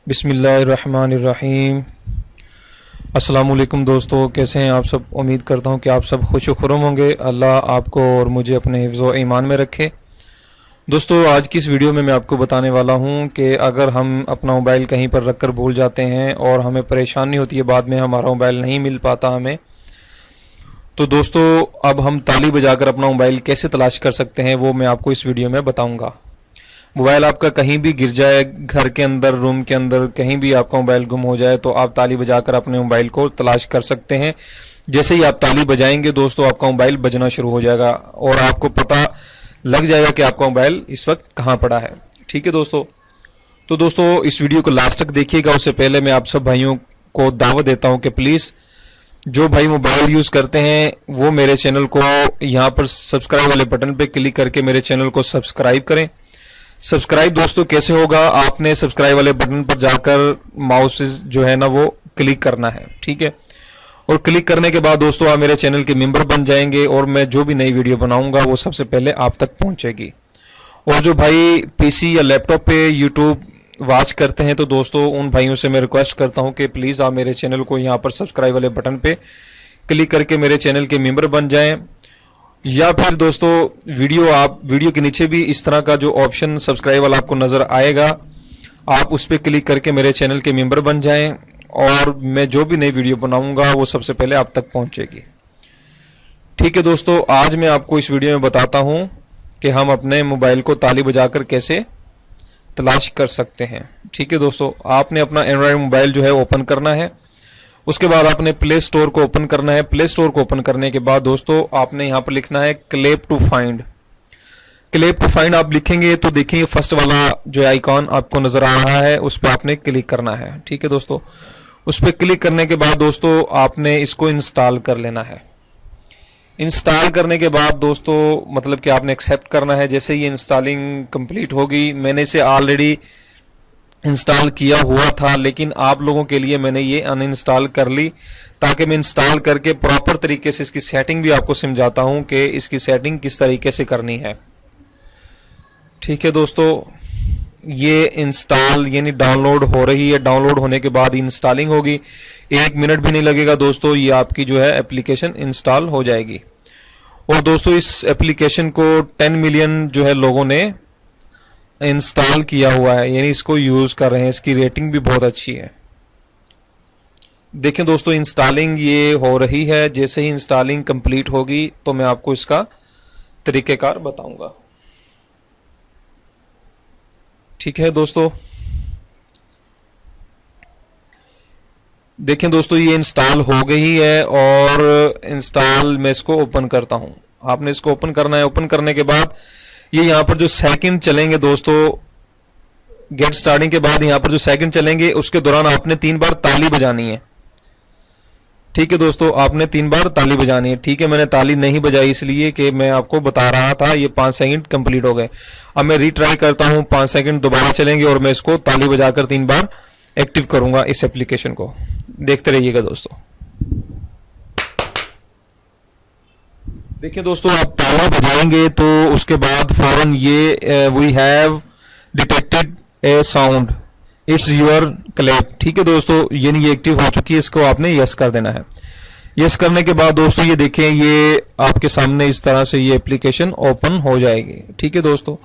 बिस्मिल्लाहिर्रहमानिर्रहीम। अस्सलाम वालेकुम दोस्तों, कैसे हैं आप सब। उम्मीद करता हूं कि आप सब खुश खुर्रम होंगे। अल्लाह आपको और मुझे अपने हिफ्ज़ व ईमान में रखे। दोस्तों, आज की इस वीडियो में मैं आपको बताने वाला हूं कि अगर हम अपना मोबाइल कहीं पर रख कर भूल जाते हैं और हमें परेशानी होती है, बाद में हमारा मोबाइल नहीं मिल पाता हमें, तो दोस्तों अब हम ताली बजाकर अपना मोबाइल कैसे तलाश कर सकते हैं वो मैं आपको इस वीडियो में बताऊँगा। मोबाइल आपका कहीं भी गिर जाए, घर के अंदर, रूम के अंदर, कहीं भी आपका मोबाइल गुम हो जाए तो आप ताली बजाकर अपने मोबाइल को तलाश कर सकते हैं। जैसे ही आप ताली बजाएंगे दोस्तों, आपका मोबाइल बजना शुरू हो जाएगा और आपको पता लग जाएगा कि आपका मोबाइल इस वक्त कहाँ पड़ा है। ठीक है दोस्तों। तो दोस्तों इस वीडियो को लास्ट तक देखिएगा। उससे पहले मैं आप सब भाइयों को दावत देता हूँ कि प्लीज़ जो भाई मोबाइल यूज़ करते हैं वो मेरे चैनल को यहाँ पर सब्सक्राइब वाले बटन पर क्लिक करके मेरे चैनल को सब्सक्राइब करें। सब्सक्राइब दोस्तों कैसे होगा, आपने सब्सक्राइब वाले बटन पर जाकर माउस जो है ना वो क्लिक करना है। ठीक है। और क्लिक करने के बाद दोस्तों आप मेरे चैनल के मेंबर बन जाएंगे और मैं जो भी नई वीडियो बनाऊंगा वो सबसे पहले आप तक पहुंचेगी। और जो भाई पीसी या लैपटॉप पे यूट्यूब वॉच करते हैं तो दोस्तों उन भाइयों से मैं रिक्वेस्ट करता हूं कि प्लीज़ आप मेरे चैनल को यहाँ पर सब्सक्राइब वाले बटन पे क्लिक करके मेरे चैनल के मेंबर बन जाएं। या फिर दोस्तों वीडियो के नीचे भी इस तरह का जो ऑप्शन सब्सक्राइब वाला आपको नज़र आएगा, आप उस पर क्लिक करके मेरे चैनल के मेंबर बन जाएं और मैं जो भी नई वीडियो बनाऊंगा वो सबसे पहले आप तक पहुंचेगी। ठीक है दोस्तों, आज मैं आपको इस वीडियो में बताता हूं कि हम अपने मोबाइल को ताली बजाकर कैसे तलाश कर सकते हैं। ठीक है दोस्तों, आपने अपना एंड्रॉयड मोबाइल जो है ओपन करना है। उसके बाद आपने प्ले स्टोर को ओपन करना है। प्ले स्टोर को ओपन करने के बाद दोस्तों आपने यहाँ पर लिखना है clap to find. Clap to find आप लिखेंगे तो देखिए फर्स्ट वाला जो आइकॉन आपको नज़र आ रहा है उस पर आपने क्लिक करना है। ठीक है दोस्तों, उस पर क्लिक करने के बाद दोस्तों आपने इसको इंस्टॉल कर लेना है। इंस्टॉल करने के बाद दोस्तों मतलब कि आपने एक्सेप्ट करना है। जैसे ही इंस्टॉलिंग कंप्लीट होगी, मैंने इसे ऑलरेडी इंस्टॉल किया हुआ था लेकिन आप लोगों के लिए मैंने ये अनइंस्टॉल कर ली ताकि मैं इंस्टॉल करके प्रॉपर तरीके से इसकी सेटिंग भी आपको समझाता हूं कि इसकी सेटिंग किस तरीके से करनी है। ठीक है दोस्तों, ये इंस्टॉल यानी डाउनलोड हो रही है। डाउनलोड होने के बाद इंस्टॉलिंग होगी, 1 मिनट भी नहीं लगेगा दोस्तों, ये आपकी जो है एप्लीकेशन इंस्टॉल हो जाएगी। और दोस्तों इस एप्लीकेशन को 10 मिलियन जो है लोगों ने इंस्टॉल किया हुआ है, यानी इसको यूज़ कर रहे हैं। इसकी रेटिंग भी बहुत अच्छी है। देखें दोस्तों इंस्टॉलिंग ये हो रही है। जैसे ही इंस्टॉलिंग कंप्लीट होगी तो मैं आपको इसका तरीक़ेकार बताऊंगा। ठीक है दोस्तों, देखें दोस्तों ये इंस्टॉल हो गई है और इंस्टॉल मैं इसको ओपन करता हूं। आपने इसको ओपन करना है। ओपन करने के बाद ये यहाँ पर जो सेकंड चलेंगे दोस्तों, गेट स्टार्टिंग के बाद यहाँ पर जो सेकंड चलेंगे उसके दौरान आपने 3 बार ताली बजानी है। ठीक है दोस्तों, आपने 3 बार ताली बजानी है। ठीक है, मैंने ताली नहीं बजाई इसलिए कि मैं आपको बता रहा था। ये 5 सेकंड कंप्लीट हो गए। अब मैं रीट्राई करता हूँ, 5 सेकंड दोबारा चलेंगे और मैं इसको ताली बजाकर 3 बार एक्टिव करूंगा इस एप्लीकेशन को। देखते रहिएगा दोस्तों। देखिए दोस्तों, आप ताला बजाएंगे तो उसके बाद फौरन ये we have detected a sound, it's your clap. ठीक है दोस्तों, यानी ये एक्टिव हो चुकी है। इसको आपने यस कर देना है। यस करने के बाद दोस्तों ये देखें, ये आपके सामने इस तरह से ये एप्लीकेशन ओपन हो जाएगी। ठीक है दोस्तों,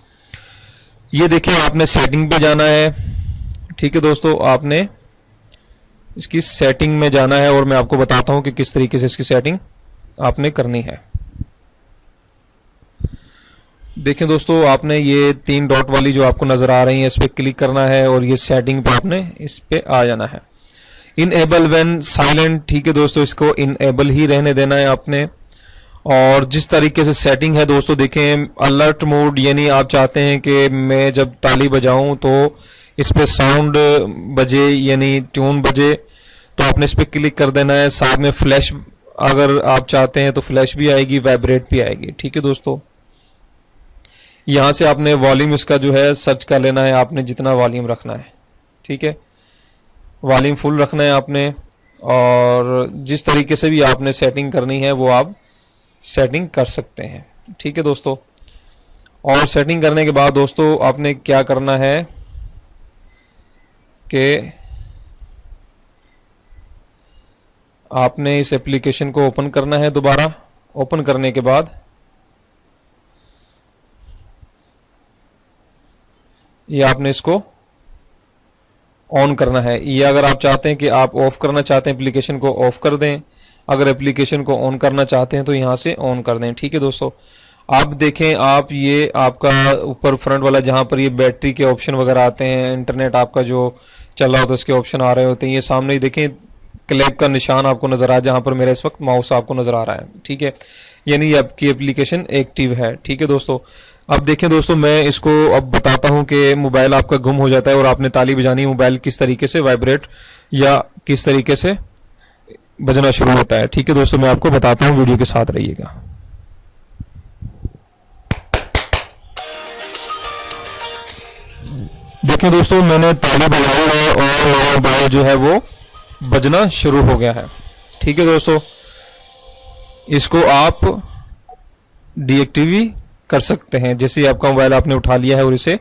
ये देखें आपने सेटिंग पे जाना है। ठीक है दोस्तों, आपने इसकी सेटिंग में जाना है और मैं आपको बताता हूं कि किस तरीके से इसकी सेटिंग आपने करनी है। देखें दोस्तों, आपने ये 3 डॉट वाली जो आपको नज़र आ रही है इस पर क्लिक करना है और ये सेटिंग पे आपने इस पे आ जाना है। Enable when silent. ठीक है दोस्तों, इसको इनएबल ही रहने देना है आपने। और जिस तरीके से सेटिंग है दोस्तों, देखें अलर्ट मोड, यानी आप चाहते हैं कि मैं जब ताली बजाऊं तो इस पे साउंड बजे यानी ट्यून बजे, तो आपने इस पर क्लिक कर देना है। साथ में फ्लैश अगर आप चाहते हैं तो फ्लैश भी आएगी, वाइब्रेट भी आएगी। ठीक है दोस्तों, यहाँ से आपने वॉल्यूम इसका जो है सर्च कर लेना है, आपने जितना वॉल्यूम रखना है। ठीक है, वॉल्यूम फुल रखना है आपने। और जिस तरीके से भी आपने सेटिंग करनी है वो आप सेटिंग कर सकते हैं। ठीक है दोस्तों, और सेटिंग करने के बाद दोस्तों आपने क्या करना है कि आपने इस एप्लीकेशन को ओपन करना है। दोबारा ओपन करने के बाद ये आपने इसको ऑन करना है। ये अगर आप चाहते हैं कि आप ऑफ करना चाहते हैं एप्लीकेशन को, ऑफ कर दें। अगर एप्लीकेशन को ऑन करना चाहते हैं तो यहाँ से ऑन कर दें। ठीक है दोस्तों, आप देखें, आप ये आपका ऊपर फ्रंट वाला जहाँ पर ये बैटरी के ऑप्शन वगैरह आते हैं, इंटरनेट आपका जो चल रहा होता है उसके ऑप्शन आ रहे होते हैं, ये सामने ही देखें क्लैप का निशान आपको नज़र आ रहा है, जहाँ पर मेरा इस वक्त माउस आपको नज़र आ रहा है। ठीक है, यानी ये आपकी एप्लीकेशन एक्टिव है। ठीक है दोस्तों, अब देखें दोस्तों, मैं इसको अब बताता हूं कि मोबाइल आपका गुम हो जाता है और आपने ताली बजानी, मोबाइल किस तरीके से वाइब्रेट या किस तरीके से बजना शुरू होता है। ठीक है दोस्तों, मैं आपको बताता हूं, वीडियो के साथ रहिएगा। देखें दोस्तों, मैंने ताली बजाई है और मोबाइल जो है वो बजना शुरू हो गया है। ठीक है दोस्तों, इसको आप डीएक्टिव कर सकते हैं। जैसे आपका मोबाइल आपने उठा लिया है और इसे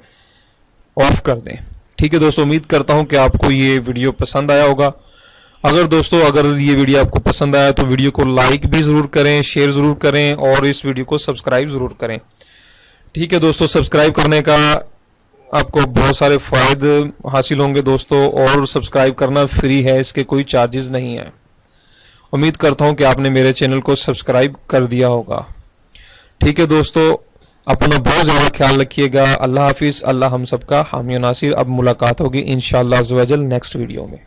ऑफ कर दें। ठीक है दोस्तों, उम्मीद करता हूं कि आपको ये वीडियो पसंद आया होगा। अगर दोस्तों अगर ये वीडियो आपको पसंद आया तो वीडियो को लाइक भी ज़रूर करें, शेयर ज़रूर करें और इस वीडियो को सब्सक्राइब ज़रूर करें। ठीक है दोस्तों, सब्सक्राइब करने का आपको बहुत सारे फ़ायदे हासिल होंगे दोस्तों, और सब्सक्राइब करना फ्री है, इसके कोई चार्जेस नहीं है। उम्मीद करता हूं कि आपने मेरे चैनल को सब्सक्राइब कर दिया होगा। ठीक है दोस्तों, अपना बहुत ज़्यादा ख्याल रखिएगा। अल्लाह हाफिज़। अल्लाह हम सबका हामी नासिर। अब मुलाकात होगी इंशाअल्लाह अज़्ज़ व जल नेक्स्ट वीडियो में।